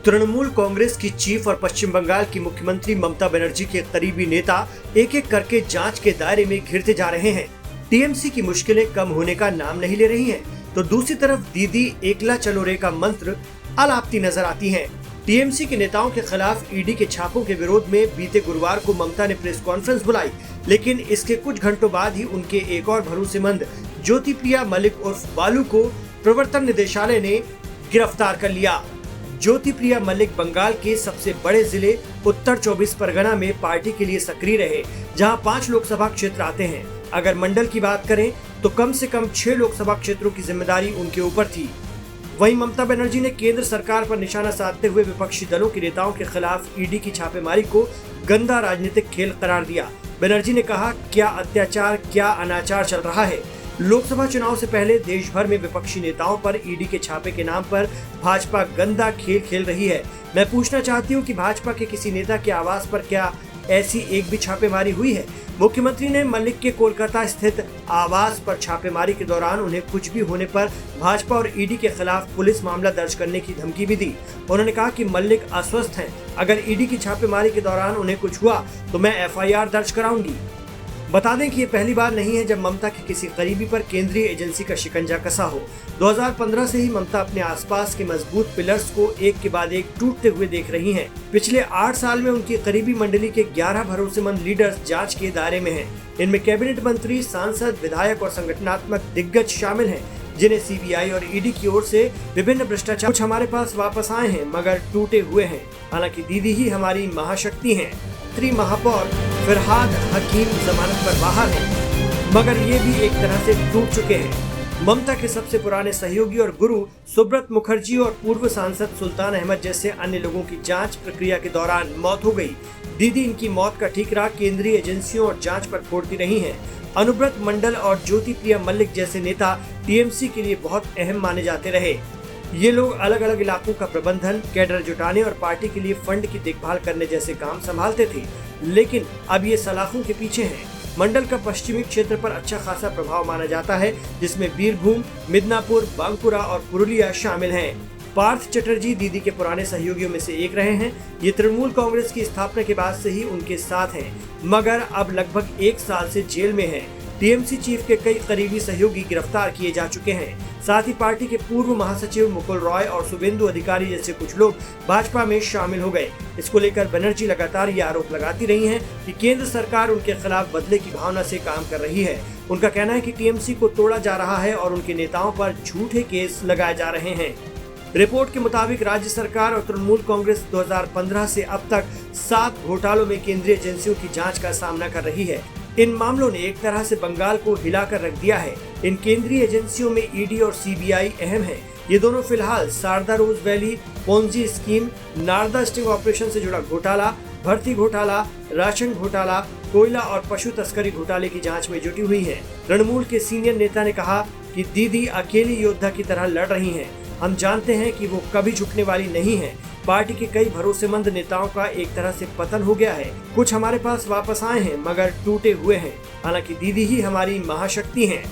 तृणमूल कांग्रेस की चीफ और पश्चिम बंगाल की मुख्यमंत्री ममता बनर्जी के करीबी नेता एक एक करके जांच के दायरे में घिरते जा रहे हैं। टीएमसी की मुश्किलें कम होने का नाम नहीं ले रही हैं, तो दूसरी तरफ दीदी एकला चलो रे का मंत्र अलापती नजर आती हैं। टीएमसी के नेताओं के खिलाफ ईडी के छापों के विरोध में बीते गुरुवार को ममता ने प्रेस कॉन्फ्रेंस बुलाई, लेकिन इसके कुछ घंटों बाद ही उनके एक और भरोसेमंद ज्योतिप्रिया मलिक उर्फ बालू को प्रवर्तन निदेशालय ने गिरफ्तार कर लिया। ज्योतिप्रिया मलिक बंगाल के सबसे बड़े जिले उत्तर 24 परगना में पार्टी के लिए सक्रिय रहे, जहां 5 लोकसभा क्षेत्र आते हैं। अगर मंडल की बात करें तो कम से कम 6 लोकसभा क्षेत्रों की जिम्मेदारी उनके ऊपर थी। वहीं ममता बनर्जी ने केंद्र सरकार पर निशाना साधते हुए विपक्षी दलों के नेताओं के खिलाफ ईडी की छापेमारी को गंदा राजनीतिक खेल करार दिया। बनर्जी ने कहा, क्या अत्याचार, क्या अनाचार चल रहा है। लोकसभा चुनाव से पहले देश भर में विपक्षी नेताओं पर ईडी के छापे के नाम पर भाजपा गंदा खेल खेल रही है। मैं पूछना चाहती हूं कि भाजपा के किसी नेता के आवास पर क्या ऐसी एक भी छापेमारी हुई है। मुख्यमंत्री ने मलिक के कोलकाता स्थित आवास पर छापेमारी के दौरान उन्हें कुछ भी होने पर भाजपा और ईडी के खिलाफ पुलिस मामला दर्ज करने की धमकी भी दी। उन्होंने कहा कि मलिक अस्वस्थ हैं, अगर ईडी की छापेमारी के दौरान उन्हें कुछ हुआ तो मैं एफआईआर दर्ज कराऊंगी। बता दें कि ये पहली बार नहीं है जब ममता के किसी करीबी पर केंद्रीय एजेंसी का शिकंजा कसा हो। 2015 से ही ममता अपने आसपास के मजबूत पिलर्स को एक के बाद एक टूटते हुए देख रही हैं। पिछले 8 साल में उनकी करीबी मंडली के 11 भरोसेमंद लीडर्स जांच के दायरे में हैं। इनमें कैबिनेट मंत्री, सांसद, विधायक और संगठनात्मक दिग्गज शामिल हैं, जिन्हें सीबीआई और ईडी की ओर से विभिन्न भ्रष्टाचार कुछ हमारे पास वापस आए हैं मगर टूटे हुए हैं। हालांकि दीदी ही हमारी महाशक्ति हैं। महापौर फिरहाद हकीम जमानत पर बाहर हैं, मगर ये भी एक तरह से टूट चुके हैं। ममता के सबसे पुराने सहयोगी और गुरु सुब्रत मुखर्जी और पूर्व सांसद सुल्तान अहमद जैसे अन्य लोगों की जांच प्रक्रिया के दौरान मौत हो गई। दीदी इनकी मौत का ठीकरा केंद्रीय एजेंसियों और जांच पर फोड़ती रही हैं। अनुव्रत मंडल और ज्योतिप्रिया मलिक जैसे नेता टीएमसी के लिए बहुत अहम माने जाते रहे। ये लोग अलग अलग इलाकों का प्रबंधन, कैडर जुटाने और पार्टी के लिए फंड की देखभाल करने जैसे काम संभालते थे, लेकिन अब ये सलाखों के पीछे हैं। मंडल का पश्चिमी क्षेत्र पर अच्छा खासा प्रभाव माना जाता है, जिसमें बीरभूम, मिदनापुर, बांकुरा और पुरुलिया शामिल हैं। पार्थ चटर्जी दीदी के पुराने सहयोगियों में से एक रहे हैं। ये तृणमूल कांग्रेस की स्थापना के बाद से ही उनके साथ हैं, मगर अब लगभग 1 साल से जेल में हैं। टीएमसी चीफ के कई करीबी सहयोगी गिरफ्तार किए जा चुके हैं। साथ ही पार्टी के पूर्व महासचिव मुकुल रॉय और शुभेंदु अधिकारी जैसे कुछ लोग भाजपा में शामिल हो गए। इसको लेकर बनर्जी लगातार ये आरोप लगाती रही हैं कि केंद्र सरकार उनके खिलाफ बदले की भावना से काम कर रही है। उनका कहना है कि टीएमसी को तोड़ा जा रहा है और उनके नेताओं पर झूठे केस लगाए जा रहे हैं। रिपोर्ट के मुताबिक राज्य सरकार और तृणमूल कांग्रेस 2015 से अब तक 7 घोटालों में केंद्रीय एजेंसियों की जांच का सामना कर रही है। इन मामलों ने एक तरह से बंगाल को हिलाकर रख दिया है। इन केंद्रीय एजेंसियों में ईडी और सीबीआई अहम हैं। ये दोनों फिलहाल Saradha Rose Valley, Ponzi scheme, Narada sting operation से जुड़ा घोटाला, भर्ती घोटाला, राशन घोटाला, कोयला और पशु तस्करी घोटाले की जांच में जुटी हुई है। तृणमूल के सीनियर नेता ने कहा कि दीदी अकेली योद्धा की तरह लड़ रही हैं। हम जानते हैं कि वो कभी झुकने वाली नहीं है। पार्टी के कई भरोसेमंद नेताओं का एक तरह से पतन हो गया है। कुछ हमारे पास वापस आए हैं मगर टूटे हुए हैं। हालांकि दीदी ही हमारी महाशक्ति हैं।